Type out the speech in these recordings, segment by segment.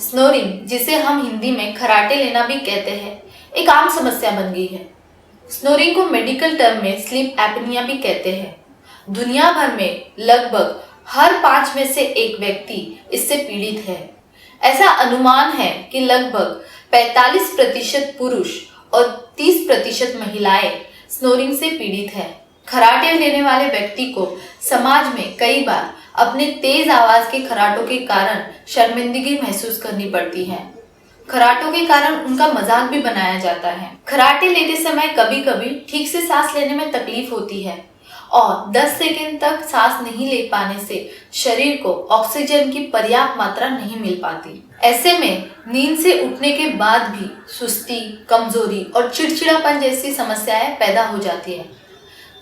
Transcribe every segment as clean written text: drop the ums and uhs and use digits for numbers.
Snoring, जिसे हम हिंदी में खराटे लेना भी कहते हैं, एक आम समस्या बन गई है। स्नोरिंग को मेडिकल टर्म में स्लीप एपनिया भी कहते हैं। दुनिया भर में लगभग हर 5 में से 1 व्यक्ति इससे पीड़ित है। ऐसा अनुमान है कि लगभग 45% पुरुष और 30% महिलाएं स्नोरिंग से पीड़ित है। खराटे लेने वाले व्यक्ति को समाज में कई बार अपने तेज आवाज के खराटों के कारण शर्मिंदगी महसूस करनी पड़ती है। खराटों के कारण उनका मजाक भी बनाया जाता है। खराटे लेते समय कभी कभी ठीक से सांस लेने में तकलीफ होती है और 10 सेकंड तक सांस नहीं ले पाने से शरीर को ऑक्सीजन की पर्याप्त मात्रा नहीं मिल पाती। ऐसे में नींद से उठने के बाद भी सुस्ती, कमजोरी और चिड़चिड़ापन जैसी समस्याएं पैदा हो जाती है।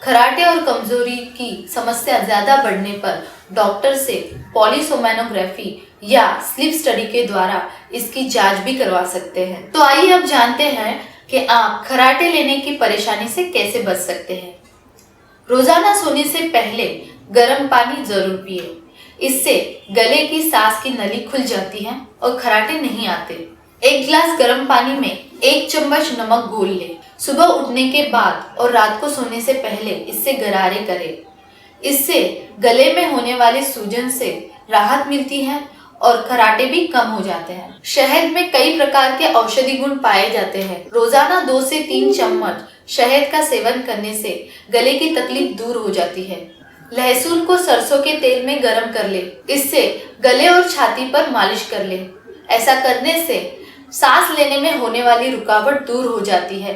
खराटे और कमजोरी की समस्या ज्यादा बढ़ने पर डॉक्टर से पॉलीसोमैनोग्राफी या स्लीप स्टडी के द्वारा इसकी जांच भी करवा सकते हैं। तो आइए अब जानते हैं कि आप खराटे लेने की परेशानी से कैसे बच सकते हैं। रोजाना सोने से पहले गर्म पानी जरूर पिए। इससे गले की सांस की नली खुल जाती है और खराटे नहीं आते। 1 गिलास गर्म पानी में 1 चम्मच नमक घोल ले। सुबह उठने के बाद और रात को सोने से पहले इससे गरारे करें। इससे गले में होने वाले सूजन से राहत मिलती है और खराटे भी कम हो जाते हैं। शहद में कई प्रकार के औषधि गुण पाए जाते हैं। रोजाना 2 से 3 चम्मच शहद का सेवन करने से गले की तकलीफ दूर हो जाती है। लहसुन को सरसों के तेल में गर्म कर ले। इससे गले और छाती पर मालिश कर ले। ऐसा करने से सांस लेने में होने वाली रुकावट दूर हो जाती है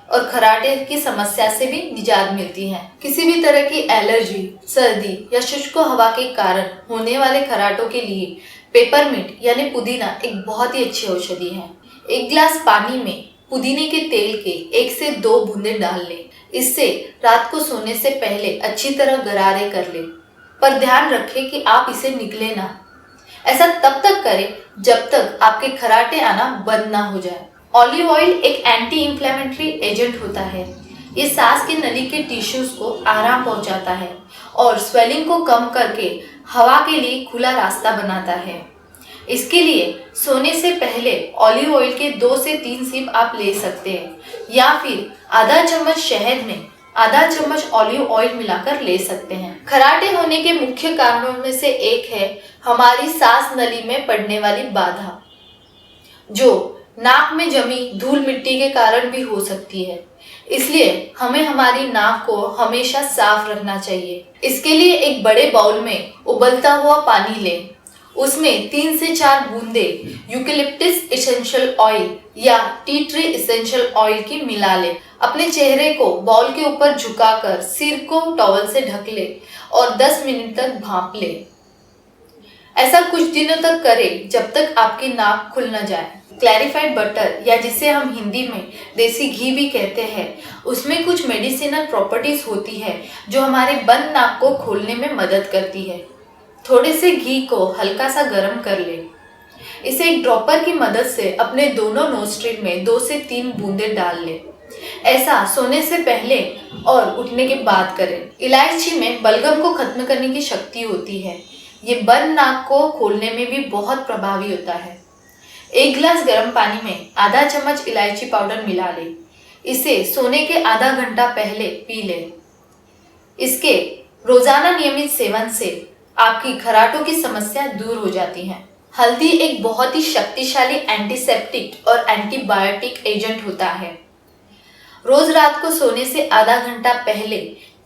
और खराटे की समस्या से भी निजात मिलती है। किसी भी तरह की एलर्जी, सर्दी या शुष्क हवा के कारण होने वाले खराटों के लिए पेपरमिंट यानी पुदीना एक बहुत ही अच्छी औषधि है। 1 गिलास पानी में पुदीने के तेल के 1 से 2 बूंदे डाल लें। इससे रात को सोने से पहले अच्छी तरह गरारे कर लें, पर ध्यान रखें कि आप इसे निगले ना। ऐसा तब तक करें जब तक आपके खराटे आना बंद ना हो जाए। ऑलिव ऑयल एक एंटी इंफ्लेमेटरी एजेंट होता है। ये सांस की नली के टिश्यूज को आराम पहुंचाता है और स्वेलिंग को कम करके हवा के लिए खुला रास्ता बनाता है। इसके लिए सोने से पहले ऑलिव ऑयल के 2 से 3 सिप आप ले सकते हैं या फिर आधा चम्मच शहद में आधा चम्मच ऑलिव ऑयल मिलाकर ले सकते हैं। खराटे होने के मुख्य कारणों में से एक है हमारी सांस नली में पड़ने वाली बाधा, जो नाक में जमी धूल मिट्टी के कारण भी हो सकती है। इसलिए हमें हमारी नाक को हमेशा साफ रखना चाहिए। इसके लिए एक बड़े बाउल में उबलता हुआ पानी लें। उसमें 3 से 4 बूंदे यूकेलिप्टस एसेंशियल ऑयल या टी ट्री एसेंशियल ऑयल की मिला लें। अपने चेहरे को बाउल के ऊपर झुकाकर सिर को टॉवल से ढक ले और 10 मिनट तक भांप ले। ऐसा कुछ दिनों तक करें जब तक आपकी नाक खुल न जाए। क्लैरिफाइड बटर या जिसे हम हिंदी में देसी घी भी कहते हैं, उसमें कुछ मेडिसिनल प्रॉपर्टीज होती है जो हमारे बंद नाक को खोलने में मदद करती है। थोड़े से घी को हल्का सा गर्म कर ले। इसे एक ड्रॉपर की मदद से अपने दोनों नोस्ट्रिल में 2 से 3 बूंदे डाल ले। ऐसा सोने से पहले और उठने के बाद करें। इलायची में बलगम को खत्म करने की शक्ति होती है। ये बंद नाक को खोलने में भी बहुत प्रभावी होता है। 1 गिलास गर्म पानी में आधा चम्मच इलायची पाउडर मिला ले। इसे सोने के आधा घंटा पहले पी ले। इसके रोजाना नियमित सेवन से आपकी खराटों की समस्या दूर हो जाती है। हल्दी एक बहुत ही शक्तिशाली एंटीसेप्टिक और एंटीबायोटिक एजेंट होता है। रोज रात को सोने से आधा घंटा पहले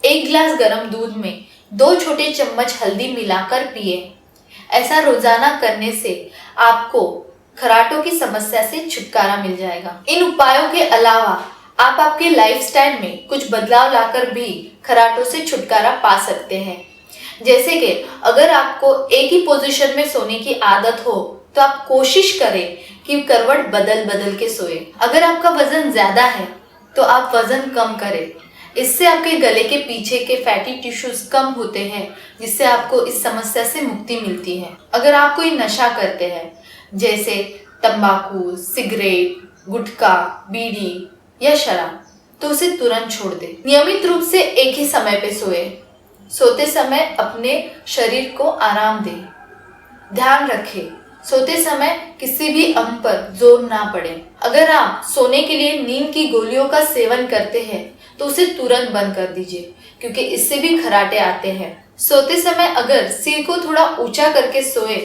1 गिलास गर्म दूध में 2 छोटे चम्मच हल्दी मिलाकर पिए। ऐसा रोजाना करने से आपको खराटों की समस्या से छुटकारा मिल जाएगा। इन उपायों के अलावा आप आपके लाइफस्टाइल में कुछ बदलाव लाकर भी खराटों से छुटकारा पा सकते हैं। जैसे कि अगर आपको एक ही पोजीशन में सोने की आदत हो तो आप कोशिश करें कि करवट बदल बदल के सोए। अगर आपका वजन ज्यादा है तो आप वजन कम करें। इससे आपके गले के पीछे के फैटी टिश्यूज कम होते हैं, जिससे आपको इस समस्या से मुक्ति मिलती है। अगर आप कोई नशा करते हैं जैसे तंबाकू, सिगरेट, गुटखा, बीड़ी या शराब, तो उसे तुरंत छोड़ दे। नियमित रूप से एक ही समय पे सोए। सोते समय अपने शरीर को आराम दें। ध्यान रखें, सोते समय किसी भी अंग पर जोर ना पड़े। अगर आप सोने के लिए नींद की गोलियों का सेवन करते हैं तो उसे तुरंत बंद कर दीजिए, क्योंकि इससे भी खर्राटे आते हैं। सोते समय अगर सिर को थोड़ा ऊंचा करके सोए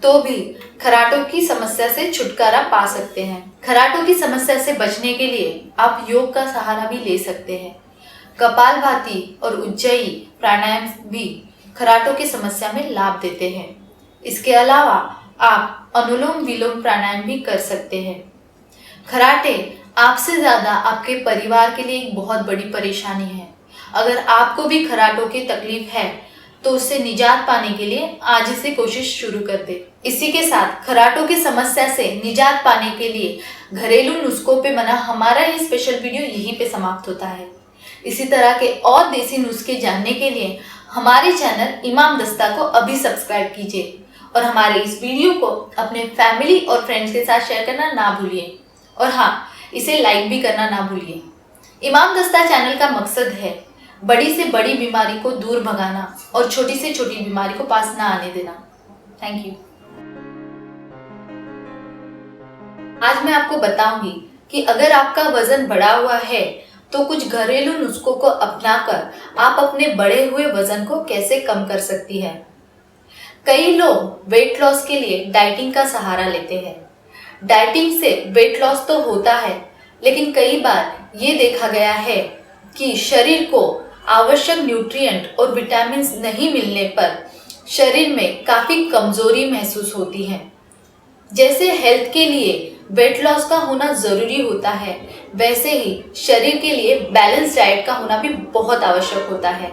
तो भी खर्राटों की समस्या से छुटकारा पा सकते हैं। खर्राटों की समस्या से बचने के लिए आप योग का सहारा भी ले सकते हैं। कपालभाति और उज्जयी प्राणायाम भी खर्राटों की समस्या में लाभ देते हैं। इसके अलावा आप अनुलोम विलोम प्राणायाम भी कर सकते हैं। खर्राटे आपसे ज्यादा आपके परिवार के लिए एक बहुत बड़ी परेशानी है। अगर आपको भी खर्राटों की तकलीफ है तो उससे निजात पाने के लिए आज से कोशिश शुरू कर दे। इसी के साथ खर्राटों की समस्या से निजात पाने के लिए घरेलू नुस्खों पे बना हमारा ये स्पेशल वीडियो यहीं पे समाप्त होता है। इसी तरह के और देसी नुस्खे जानने के लिए हमारे चैनल इमाम दस्ता को अभी सब्सक्राइब कीजिए और हमारे इस वीडियो को अपने फैमिली और फ्रेंड्स के साथ शेयर करना ना भूलिए। और हाँ, इसे लाइक भी करना ना भूलिए। इमाम दस्ता चैनल का मकसद है बड़ी से बड़ी बीमारी को दूर भगाना और छोटी से छोटी बीमारी को पास ना आने देना। Thank you. आज मैं आपको बताऊंगी कि अगर आपका वजन बढ़ा हुआ है तो कुछ घरेलू नुस्खों को अपनाकर आप अपने बढ़े हुए वजन को कैसे कम कर सकती हैं। कई लोग वेट लॉस के लिए डाइटिंग का सहारा लेते हैं। डाइटिंग से वेट लॉस तो होता है, लेकिन कई बार ये देखा गया है कि शरीर को आवश्यक न्यूट्रिएंट और विटामिन नहीं मिलने पर शरीर में काफी कमजोरी महसूस होती है। जैसे हेल्थ के लिए वेट लॉस का होना जरूरी होता है, वैसे ही शरीर के लिए बैलेंस डाइट का होना भी बहुत आवश्यक होता है।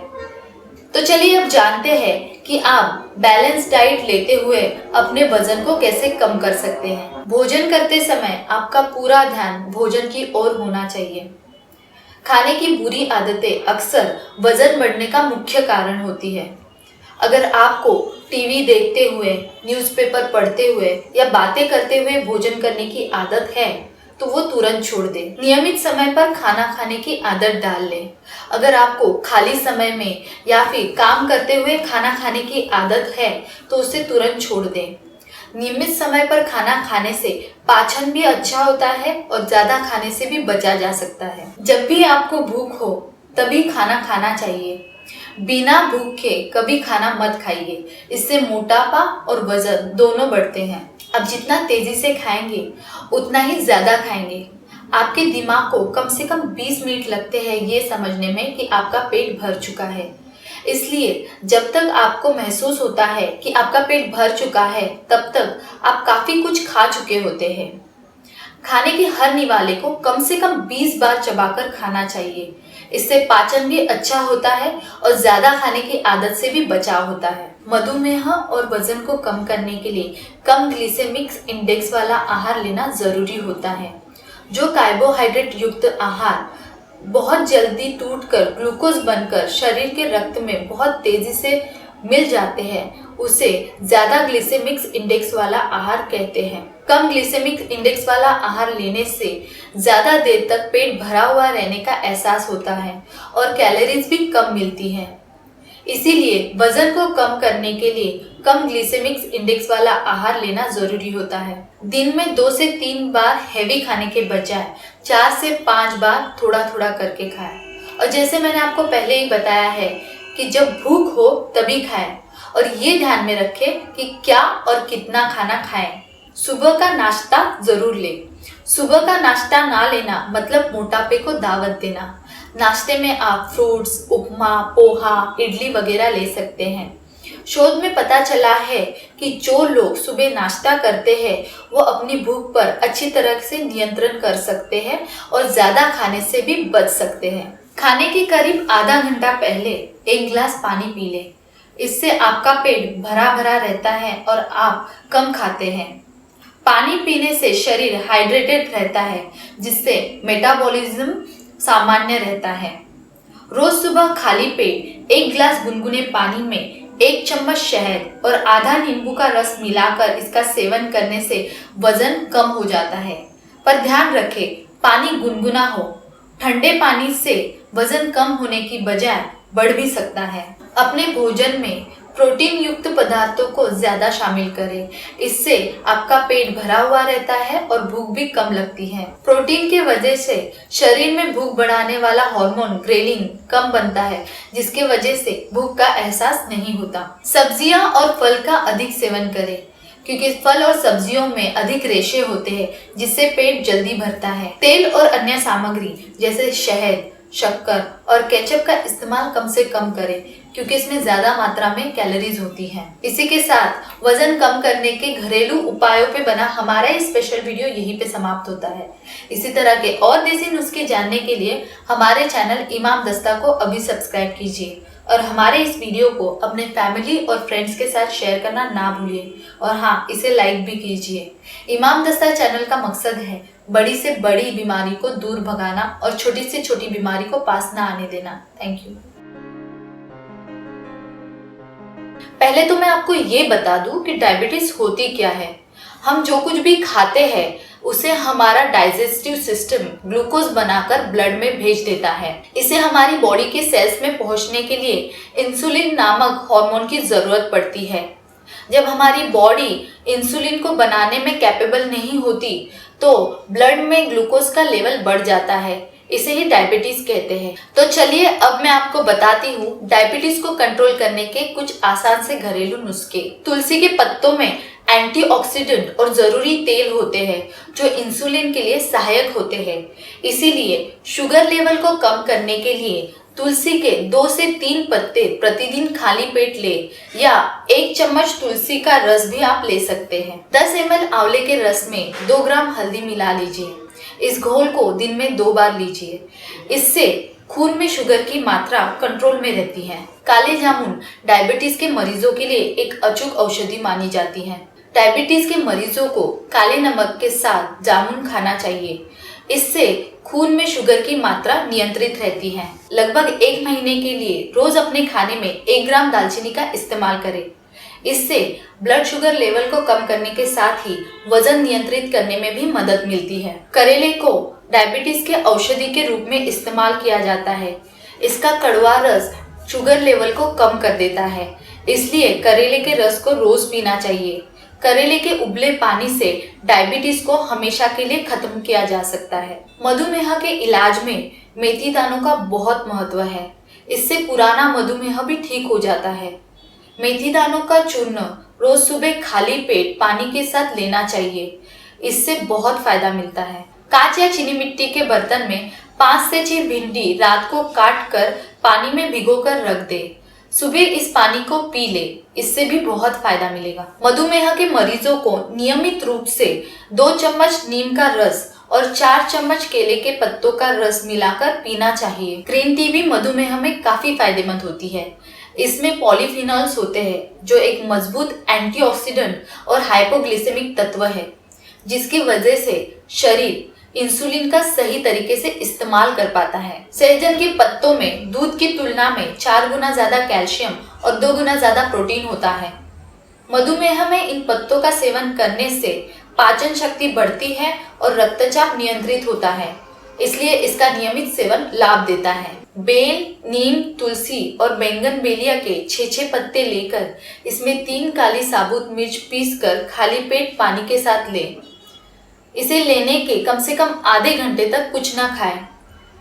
तो चलिए अब जानते हैं कि आप बैलेंस डाइट लेते हुए अपने वजन को कैसे कम कर सकते हैं। भोजन करते समय आपका पूरा ध्यान भोजन की ओर होना चाहिए। खाने की बुरी आदतें अक्सर वजन बढ़ने का मुख्य कारण होती है। अगर आपको टीवी देखते हुए, न्यूज़पेपर पढ़ते हुए या बातें करते हुए भोजन करने की आदत है तो वो तुरंत छोड़ दें। नियमित समय पर खाना खाने की आदत डाल लें। अगर आपको खाली समय में या फिर काम करते हुए खाना खाने की आदत है तो उसे तुरंत छोड़ दें। नियमित समय पर खाना खाने से पाचन भी अच्छा होता है और ज्यादा खाने से भी बचा जा सकता है। जब भी आपको भूख हो तभी खाना खाना चाहिए। बिना भूख के कभी खाना मत खाइए, इससे मोटापा और वजन दोनों बढ़ते हैं। अब जितना तेजी से खाएंगे उतना ही ज्यादा खाएंगे। आपके दिमाग को कम से कम 20 मिनट लगते हैं ये समझने में कि आपका पेट भर चुका है। इसलिए जब तक आपको महसूस होता है कि आपका पेट भर चुका है तब तक आप काफी कुछ खा चुके होते हैं। खाने के हर निवाले को कम से कम 20 बार चबाकर खाना चाहिए। इससे पाचन भी अच्छा होता है और ज्यादा खाने की आदत से भी बचाव होता है। मधुमेह और वजन को कम करने के लिए कम ग्लिसेमिक इंडेक्स वाला आहार लेना जरूरी होता है। जो कार्बोहाइड्रेट युक्त आहार बहुत जल्दी टूटकर ग्लूकोज बनकर शरीर के रक्त में बहुत तेजी से मिल जाते हैं उसे ज्यादा ग्लिसेमिक इंडेक्स वाला आहार कहते हैं। कम ग्लिसेमिक इंडेक्स वाला आहार लेने से ज्यादा देर तक पेट भरा हुआ रहने का एहसास होता है और कैलोरीज भी कम मिलती हैं। इसीलिए वजन को कम करने के लिए कम ग्लिसेमिक इंडेक्स वाला आहार लेना जरूरी होता है। दिन में 2 से 3 बार हैवी खाने के बजाय 4 से 5 बार थोड़ा थोड़ा करके खाएं। और जैसे मैंने आपको पहले ही बताया है कि जब भूख हो तभी खाएं और ये ध्यान में रखें कि क्या और कितना खाना खाएं। सुबह का नाश्ता जरूर लें। सुबह का नाश्ता ना लेना मतलब मोटापे को दावत देना। नाश्ते में आप फ्रूट्स, उपमा, पोहा, इडली वगैरह ले सकते हैं। शोध में पता चला है कि जो लोग सुबह नाश्ता करते हैं वो अपनी भूख पर अच्छी तरह से नियंत्रण कर सकते हैं और ज्यादा खाने से भी बच सकते हैं। खाने के करीब आधा घंटा पहले 1 गिलास पानी पी लें। इससे आपका पेट भरा भरा रहता है और आप कम खाते हैं। पानी पीने से शरीर हाइड्रेटेड रहता है जिससे मेटाबॉलिज्म सामान्य रहता है। रोज सुबह खाली पेट 1 गिलास गुनगुने पानी में 1 चम्मच शहद और आधा नींबू का रस मिलाकर इसका सेवन करने से वजन कम हो जाता है। पर ध्यान रखें, पानी गुनगुना हो। ठंडे पानी से वजन कम होने की बजाय बढ़ भी सकता है। अपने भोजन में प्रोटीन युक्त पदार्थों को ज्यादा शामिल करें। इससे आपका पेट भरा हुआ रहता है और भूख भी कम लगती है। प्रोटीन के वजह से शरीर में भूख बढ़ाने वाला हार्मोन ग्रेलिन कम बनता है, जिसके वजह से भूख का एहसास नहीं होता। सब्जियां और फल का अधिक सेवन करें, क्योंकि फल और सब्जियों में अधिक रेशे होते हैं, जिससे पेट जल्दी भरता है। तेल और अन्य सामग्री जैसे शहद, शक्कर और केचप का इस्तेमाल कम से कम करें, क्योंकि इसमें ज्यादा मात्रा में कैलोरीज होती हैं। इसी के साथ वजन कम करने के घरेलू उपायों पे बना हमारा ये स्पेशल वीडियो यहीं पे समाप्त होता है। इसी तरह के और देसी नुस्खे जानने के लिए हमारे चैनल इमाम दस्ता को अभी सब्सक्राइब कीजिए और हमारे इस वीडियो को अपने फैमिली और फ्रेंड्स के साथ शेयर करना ना भूलिए और हाँ, इसे लाइक भी कीजिए। इमाम दस्ता चैनल का मकसद है बड़ी से बड़ी बीमारी को दूर भगाना और छोटी से छोटी बीमारी को पास ना आने देना। Thank you. पहले तो मैं आपको ये बता दूं कि डायबिटीज होती क्या है। हम जो कुछ भी खाते हैं उसे हमारा डाइजेस्टिव सिस्टम ग्लूकोज बनाकर ब्लड में भेज देता है। इसे हमारी बॉडी के सेल्स में पहुंचने के लिए इंसुलिन नामक हार्मोन की जरूरत पड़ती है। जब हमारी बॉडी इंसुलिन को बनाने में कैपेबल नहीं होती तो ब्लड में ग्लूकोज का लेवल बढ़ जाता है। इसे ही डायबिटीज कहते हैं। तो चलिए अब मैं आपको बताती हूँ डायबिटीज को कंट्रोल करने के कुछ आसान से घरेलू नुस्खे। तुलसी के पत्तों में एंटीऑक्सीडेंट और जरूरी तेल होते हैं जो इंसुलिन के लिए सहायक होते हैं। इसीलिए शुगर लेवल को कम करने के लिए तुलसी के 2 से 3 पत्ते प्रतिदिन खाली पेट ले या 1 चम्मच तुलसी का रस भी आप ले सकते हैं। 10 ml आंवले के रस में 2 ग्राम हल्दी मिला लीजिए। इस घोल को दिन में 2 बार लीजिए। इससे खून में शुगर की मात्रा कंट्रोल में रहती है। काले जामुन डायबिटीज के मरीजों के लिए एक अचूक औषधि मानी जाती है। डायबिटीज के मरीजों को काले नमक के साथ जामुन खाना चाहिए। इससे खून में शुगर की मात्रा नियंत्रित रहती है। लगभग 1 महीने के लिए रोज अपने खाने में 1 ग्राम दालचीनी का इस्तेमाल करें। इससे ब्लड शुगर लेवल को कम करने के साथ ही वजन नियंत्रित करने में भी मदद मिलती है। करेले को डायबिटीज के औषधि के रूप में इस्तेमाल किया जाता है। इसका कड़वा रस शुगर लेवल को कम कर देता है, इसलिए करेले के रस को रोज पीना चाहिए। करेले के उबले पानी से डायबिटीज को हमेशा के लिए खत्म किया जा सकता है। मधुमेह के इलाज में मेथी दानों का बहुत महत्व है। इससे पुराना मधुमेह भी ठीक हो जाता है। मेथी दानों का चूर्ण रोज सुबह खाली पेट पानी के साथ लेना चाहिए। इससे बहुत फायदा मिलता है। कांच या चीनी मिट्टी के बर्तन में 5 से 6 भिंडी रात को काट कर पानी में भिगोकर रख दे। सुबह इस पानी को पी ले, इससे भी बहुत फायदा मिलेगा। मधुमेह के मरीजों को नियमित रूप से 2 चम्मच नीम का रस और 4 चम्मच केले के पत्तों का रस मिलाकर पीना चाहिए। ग्रीन टी भी मधुमेह में काफी फायदेमंद होती है। इसमें पॉलीफिनॉल्स होते हैं जो एक मजबूत एंटीऑक्सीडेंट और हाइपोग्लिसेमिक तत्व है, जिसकी वजह से शरीर इंसुलिन का सही तरीके से इस्तेमाल कर पाता है। सहजन के पत्तों में दूध की तुलना में 4 गुना ज्यादा कैल्शियम और 2 गुना ज्यादा प्रोटीन होता है। मधुमेह में इन पत्तों का सेवन करने से पाचन शक्ति बढ़ती है और रक्तचाप नियंत्रित होता है, इसलिए इसका नियमित सेवन लाभ देता है। बेल, नीम, तुलसी और बैंगन बेलिया के 6-6 पत्ते लेकर इसमें 3 काली साबुत मिर्च पीसकर खाली पेट पानी के साथ लें। इसे लेने के कम से कम आधे घंटे तक कुछ ना खाएं।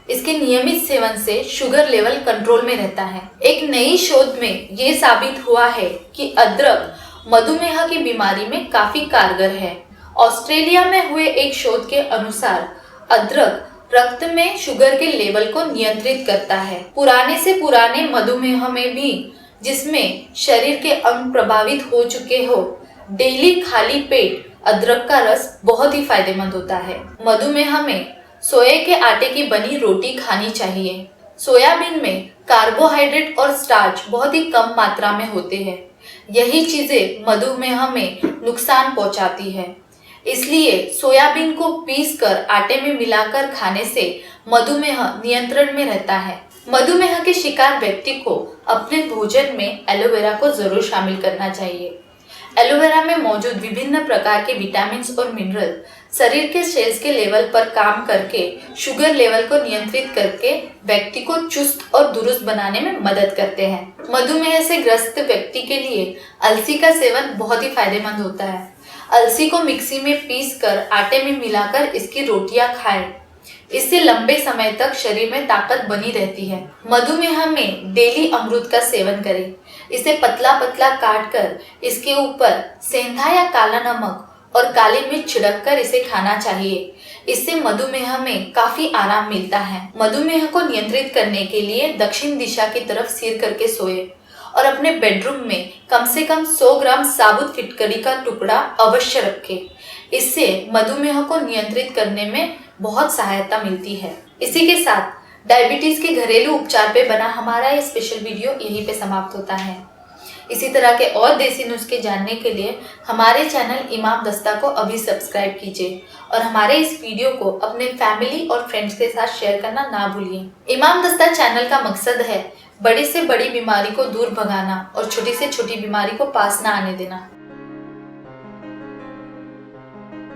इसके नियमित सेवन से शुगर लेवल कंट्रोल में रहता है। एक नई शोध में ये साबित हुआ है कि अदरक मधुमेह की बीमारी में काफी कारगर है। ऑस्ट्रेलिया में हुए एक शोध के अनुसार अदरक रक्त में शुगर के लेवल को नियंत्रित करता है। पुराने से पुराने मधुमेह में भी, जिसमें शरीर के अंग प्रभावित हो चुके हो, डेली खाली पेट अदरक का रस बहुत ही फायदेमंद होता है। मधुमेह में सोया के आटे की बनी रोटी खानी चाहिए। सोयाबीन में कार्बोहाइड्रेट और स्टार्च बहुत ही कम मात्रा में होते हैं। यही चीजें मधुमेह में नुकसान पहुंचाती है। इसलिए सोयाबीन को पीसकर आटे में मिलाकर खाने से मधुमेह नियंत्रण में रहता है। मधुमेह के शिकार व्यक्ति को अपने भोजन में एलोवेरा को जरूर शामिल करना चाहिए। एलोवेरा में मौजूद विभिन्न प्रकार के विटामिन और मिनरल शरीर के सेल्स के लेवल पर काम करके शुगर लेवल को नियंत्रित करके व्यक्ति को चुस्त और दुरुस्त बनाने में मदद करते हैं। मधुमेह से ग्रस्त व्यक्ति के लिए अलसी का सेवन बहुत ही फायदेमंद होता है। अलसी को मिक्सी में पीसकर आटे में मिलाकर इसकी रोटियां खाएं। इससे लंबे समय तक शरीर में ताकत बनी रहती है। मधुमेह में डेली अमरूद का सेवन करें। इसे पतला पतला काट कर इसके ऊपर सेंधा या काला नमक और काली मिर्च छिड़क कर इसे खाना चाहिए। इससे मधुमेह में काफी आराम मिलता है। मधुमेह को नियंत्रित करने के लिए दक्षिण दिशा की तरफ सिर करके सोए और अपने बेडरूम में कम से कम 100 ग्राम साबुत फिटकरी का टुकड़ा अवश्य रखें। इससे मधुमेह को नियंत्रित करने में बहुत सहायता मिलती है। इसी के साथ डायबिटीज के घरेलू उपचार पे बना हमारा ये स्पेशल वीडियो यहीं पे समाप्त होता है। इसी तरह के और देसी नुस्खे जानने के लिए हमारे चैनल इमाम दस्ता को अभी सब्सक्राइब कीजिए और हमारे इस वीडियो को अपने फैमिली और फ्रेंड्स के साथ शेयर करना ना भूलिए। इमाम दस्ता चैनल का मकसद है बड़ी से बड़ी बीमारी को दूर भगाना और छोटी से छोटी बीमारी को पास ना आने देना।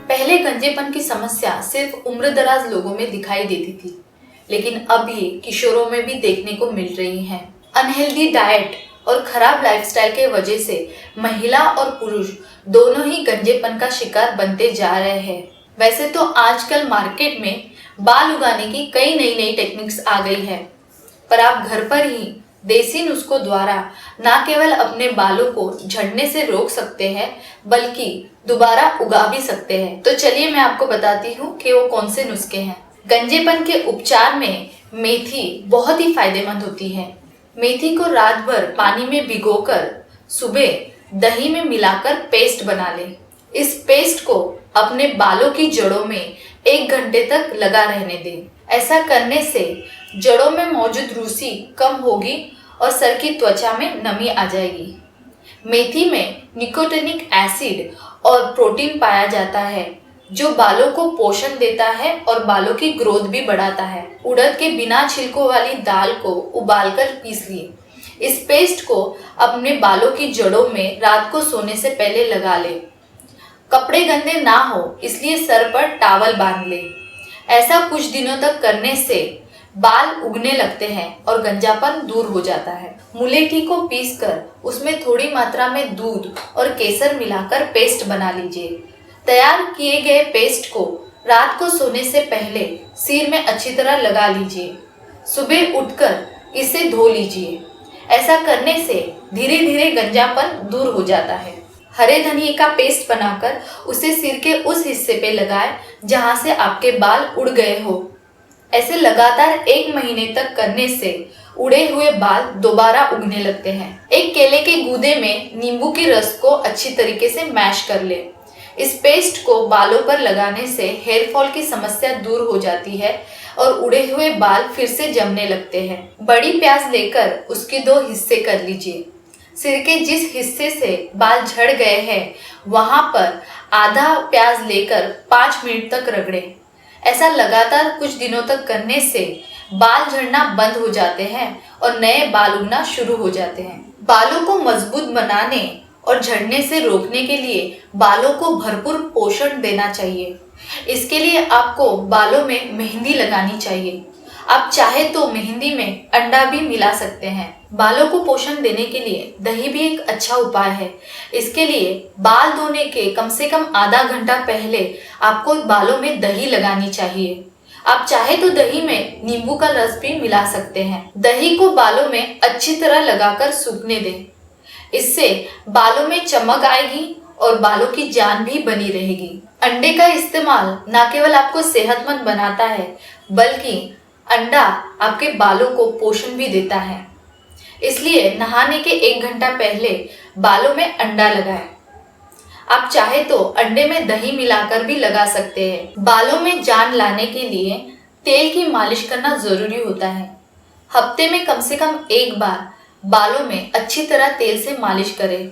पहले गंजेपन की समस्या सिर्फ उम्रदराज लोगों में दिखाई देती थी, लेकिन अब ये किशोरों में भी देखने को मिल रही है। अनहेल्दी डाइट और खराब लाइफस्टाइल के वजह से महिला और पुरुष दोनों ही गंजेपन का शिकार बनते जा रहे हैं। वैसे तो आजकल मार्केट में बाल उगाने की कई नई नई टेक्निक्स आ गई है, पर आप घर पर ही देसी नुस्खों द्वारा न केवल अपने बालों को झड़ने से रोक सकते हैं बल्कि दोबारा उगा भी सकते हैं। तो चलिए मैं आपको बताती हूँ कि वो कौन से नुस्खे हैं। गंजेपन के उपचार में मेथी बहुत ही फायदेमंद होती है। मेथी को रात भर पानी में भिगोकर सुबह दही में मिलाकर पेस्ट बना लें। इस पेस्ट को अपने बालों की जड़ों में 1 घंटे तक लगा रहने दें। ऐसा करने से जड़ों में मौजूद रूसी कम होगी और सर की त्वचा में नमी आ जाएगी। मेथी में निकोटिनिक एसिड और प्रोटीन पाया जाता है जो बालों को पोषण देता है और बालों की ग्रोथ भी बढ़ाता है। उड़द के बिना छिलकों वाली दाल को उबालकर पीस लिए। इस पेस्ट को अपने बालों की जड़ों में रात को सोने से पहले लगा ले। कपड़े गंदे ना हो इसलिए सर पर टॉवल बांध ले। ऐसा कुछ दिनों तक करने से बाल उगने लगते हैं और गंजापन दूर हो जाता है। मुलेठी को पीसकर उसमें थोड़ी मात्रा में दूध और केसर मिलाकर पेस्ट बना लीजिए। तैयार किए गए पेस्ट को रात को सोने से पहले सिर में अच्छी तरह लगा लीजिए। सुबह उठकर इसे धो लीजिए। ऐसा करने से धीरे धीरे गंजापन दूर हो जाता है। हरे धनिए का पेस्ट बनाकर उसे सिर के उस हिस्से पे लगाएं जहां से आपके बाल उड़ गए हो। ऐसे लगातार 1 महीने तक करने से उड़े हुए बाल दोबारा उगने लगते हैं। एक केले के गूदे में नींबू के रस को अच्छी तरीके से मैश कर ले। इस पेस्ट को बालों पर लगाने से हेयर फॉल की समस्या दूर हो जाती है और उड़े हुए बाल फिर से जमने लगते हैं। बड़ी प्याज लेकर उसके 2 हिस्से कर लीजिए। सिर के जिस हिस्से से बाल झड़ गए हैं वहां पर आधा प्याज लेकर 5 मिनट तक रगड़ें। ऐसा लगातार कुछ दिनों तक करने से बाल झड़ना बंद हो जाते हैं और नए बाल उगना शुरू हो जाते हैं। बालों को मजबूत बनाने और झड़ने से रोकने के लिए बालों को भरपूर पोषण देना चाहिए। इसके लिए आपको बालों में मेहंदी लगानी चाहिए। आप चाहे तो मेहंदी में अंडा भी मिला सकते हैं। बालों को पोषण देने के लिए दही भी एक अच्छा उपाय है। इसके लिए बाल धोने के कम से कम आधा घंटा पहले आपको बालों में दही लगानी चाहिए। आप चाहे तो दही में नींबू का रस भी मिला सकते हैं। दही को बालों में अच्छी तरह लगाकर सूखने दें। इससे बालों में चमक आएगी और बालों की जान भी बनी रहेगी। अंडे का इस्तेमाल न केवल आपको सेहतमंद बनाता है बल्कि अंडा आपके बालों को पोषण भी देता है। इसलिए नहाने के 1 घंटा पहले बालों में अंडा लगाएं। आप चाहे तो अंडे में दही मिलाकर भी लगा सकते हैं। बालों में जान लाने के लिए तेल की मालिश करना जरूरी होता है। हफ्ते में कम से कम 1 बार बालों में अच्छी तरह तेल से मालिश करें।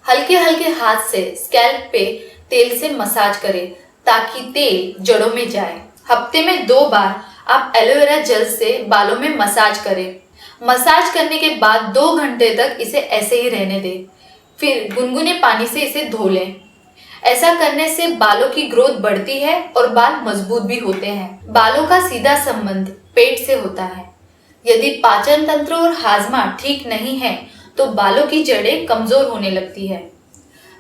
हल्के हल्के हाथ से स्कैल्प पे तेल से मसाज करें ताकि तेल जड़ों में जाए। हफ्ते में 2 बार आप एलोवेरा जेल से बालों में मसाज करें। मसाज करने के बाद 2 घंटे तक इसे ऐसे ही रहने दें। फिर गुनगुने पानी से इसे धो लें। ऐसा करने से बालों की ग्रोथ बढ़ती है और बाल मजबूत भी होते हैं। बालों का सीधा संबंध पेट से होता है। यदि पाचन तंत्र और हाजमा ठीक नहीं है तो बालों की जड़ें कमजोर होने लगती है।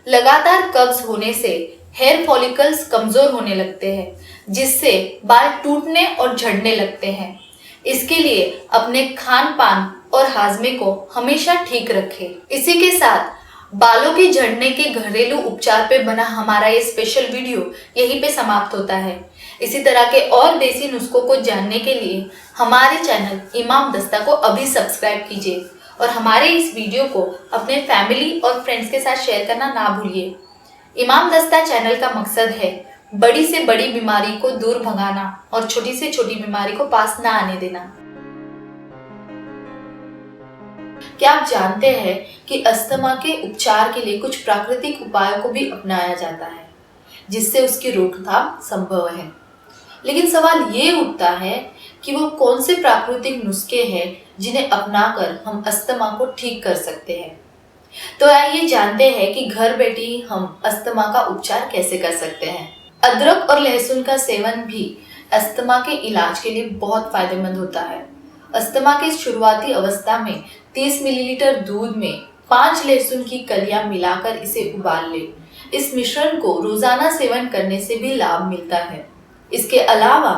लगातार कब्ज होने से हेयर फॉलिकल्स कमजोर होने लगते हैं, जिससे बाल टूटने और झड़ने लगते हैं। इसके लिए अपने खान पान और हाजमे को हमेशा ठीक रखें। इसी के साथ बालों के झड़ने के घरेलू उपचार पे बना हमारा ये स्पेशल वीडियो यहीं पे समाप्त होता है। इसी तरह के और देसी नुस्खों को जानने के लिए हमारे चैनल इमाम दस्ता को अभी सब्सक्राइब कीजिए और हमारे इस वीडियो को अपने फैमिली और फ्रेंड्स के साथ शेयर करना ना भूलिए। इमाम दस्ता चैनल का मकसद है बड़ी से बड़ी बीमारी को दूर भगाना और छोटी से छोटी बीमारी को पास ना आने देना। क्या आप जानते हैं कि अस्थमा के उपचार के लिए कुछ प्राकृतिक उपायों को भी अपनाया जाता है, जिससे उसकी रोकथाम संभव है। लेकिन सवाल ये उठता है कि वो कौन से प्राकृतिक नुस्खे हैं जिन्हें अपनाकर हम अस्थमा को ठीक कर सकते हैं। तो आइए जानते हैं कि घर बैठे ही हम अस्थमा का उपचार कैसे कर सकते हैं। अदरक और लहसुन का सेवन भी अस्थमा के इलाज के लिए बहुत फायदेमंद होता है। अस्थमा के शुरुआती अवस्था में 30 मिलीलीटर दूध में 5 लहसुन की कलियां मिलाकर इसे उबाल ले। इस मिश्रण को रोजाना सेवन करने से भी लाभ मिलता है। इसके अलावा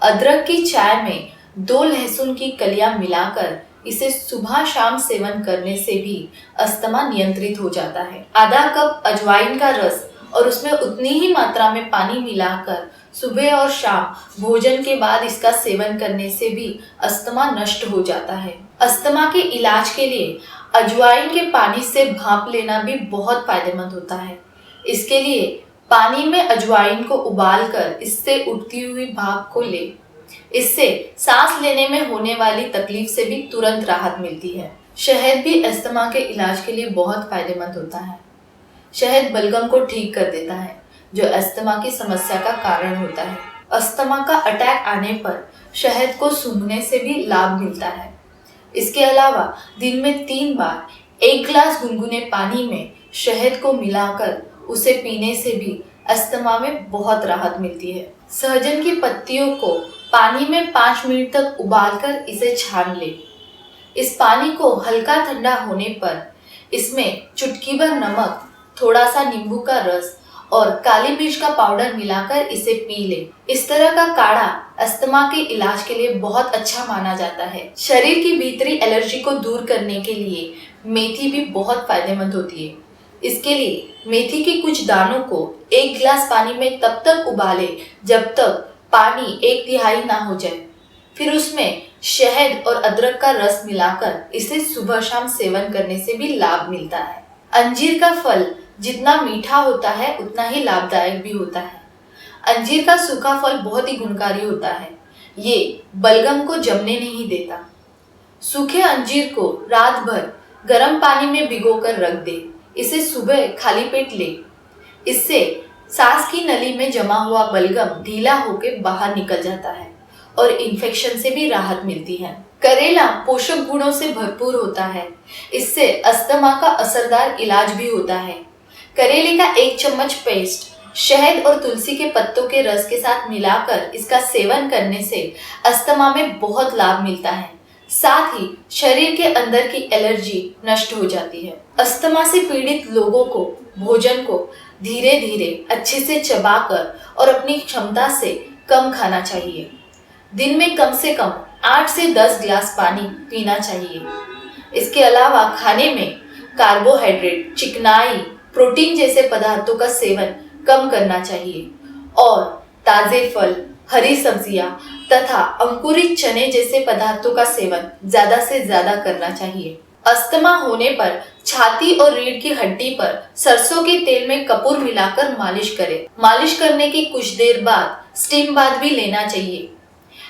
अदरक की चाय में 2 लहसुन की कलियां मिलाकर इसे सुबह शाम सेवन करने से भी अस्थमा नियंत्रित हो जाता है। आधा कप अजवाइन का रस और उसमें उतनी ही मात्रा में पानी मिलाकर सुबह और शाम भोजन के बाद इसका सेवन करने से भी अस्थमा नष्ट हो जाता है। अस्थमा के इलाज के लिए अजवाइन के पानी से भाप लेना भी बहुत फायदेमंद होता है। इसके लिए पानी में अजवाइन को उबालकर इससे उठती हुई भाप को ले। इससे सांस लेने में होने वाली तकलीफ से भी तुरंत राहत मिलती है। शहद भी अस्थमा के इलाज के लिए बहुत फायदेमंद होता है। शहद बलगम को ठीक कर देता है, जो अस्थमा की समस्या का कारण होता है। अस्थमा का अटैक आने पर शहद को सूंघने से भी लाभ मिलता है। इसके अलावा दिन में 3 बार 1 गिलास गुनगुने पानी में शहद को मिलाकर उसे पीने से भी अस्थमा में बहुत राहत मिलती है। सहजन की पत्तियों को पानी में 5 मिनट तक उबालकर इसे छान ले। इस पानी को हल्का ठंडा होने पर इसमें चुटकी भर नमक, थोड़ा सा नींबू का रस और काली मिर्च का पाउडर मिलाकर इसे पी ले। इस तरह का काढ़ा अस्थमा के इलाज के लिए बहुत अच्छा माना जाता है। शरीर की भीतरी एलर्जी को दूर करने के लिए मेथी भी बहुत फायदेमंद होती है। इसके लिए मेथी के कुछ दानों को 1 गिलास पानी में तब तक उबाले जब तक पानी 1/3 ना हो जाए। फिर उसमें शहद और अदरक का रस मिलाकर इसे सुबह शाम सेवन करने से भी लाभ मिलता है। अंजीर का फल जितना मीठा होता है उतना ही लाभदायक भी होता है। अंजीर का सूखा फल बहुत ही गुणकारी होता है। ये बलगम को जमने नहीं देता। सूखे अंजीर को रात भर गर्म पानी में भिगोकर रख दे। इसे सुबह खाली पेट ले। इससे सांस की नली में जमा हुआ बलगम ढीला होकर बाहर निकल जाता है और इन्फेक्शन से भी राहत मिलती है। करेला पोषक गुणों से भरपूर होता है। इससे अस्थमा का असरदार इलाज भी होता है। करेले का 1 चम्मच पेस्ट शहद और तुलसी के पत्तों के रस के साथ मिलाकर इसका सेवन करने से अस्थमा में बहुत लाभ मिलता है। साथ ही शरीर के अंदर की एलर्जी नष्ट हो जाती है। अस्थमा से पीड़ित लोगों को भोजन को धीरे धीरे अच्छे से चबाकर और अपनी क्षमता से कम खाना चाहिए। दिन में कम से कम 8 से 10 गिलास पानी पीना चाहिए। इसके अलावा खाने में कार्बोहाइड्रेट, चिकनाई, प्रोटीन जैसे पदार्थों का सेवन कम करना चाहिए और ताजे फल, हरी सब्जियां तथा अंकुरित चने जैसे पदार्थों का सेवन ज्यादा से ज्यादा करना चाहिए। अस्थमा होने पर छाती और रीढ़ की हड्डी पर सरसों के तेल में कपूर मिलाकर मालिश करें। मालिश करने की कुछ देर बाद स्टीम बाथ भी लेना चाहिए।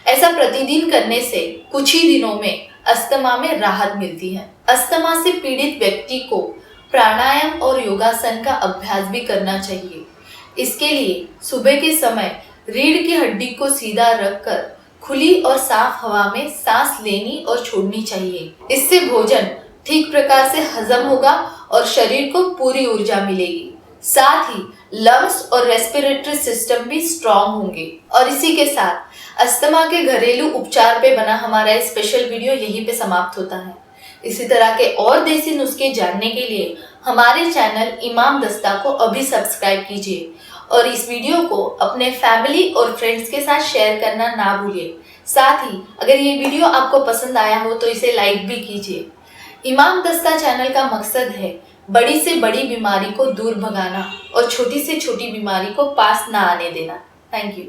ऐसा प्रतिदिन करने से कुछ ही दिनों में अस्थमा में राहत मिलती है। अस्थमा से पीड़ित व्यक्ति को प्राणायाम और योगासन का अभ्यास भी करना चाहिए। इसके लिए सुबह के समय रीढ़ की हड्डी को सीधा रखकर खुली और साफ हवा में सांस लेनी और छोड़नी चाहिए। इससे भोजन ठीक प्रकार से हजम होगा और शरीर को पूरी ऊर्जा मिलेगी। साथ ही लंग्स और रेस्पिरेटरी सिस्टम भी स्ट्रांग होंगे। और इसी के साथ अस्थमा के घरेलू उपचार पे बना हमारा स्पेशल वीडियो यहीं पे समाप्त होता है। इसी तरह के और देसी नुस्खे जानने के लिए हमारे चैनल इमाम दस्ता को अभी सब्सक्राइब कीजिए और इस वीडियो को अपने फैमिली और फ्रेंड्स के साथ शेयर करना ना भूलिए। साथ ही अगर ये वीडियो आपको पसंद आया हो तो इसे लाइक भी कीजिए। इमाम दस्ता चैनल का मकसद है बड़ी से बड़ी बीमारी को दूर भगाना और छोटी से छोटी बीमारी को पास ना आने देना। Thank you.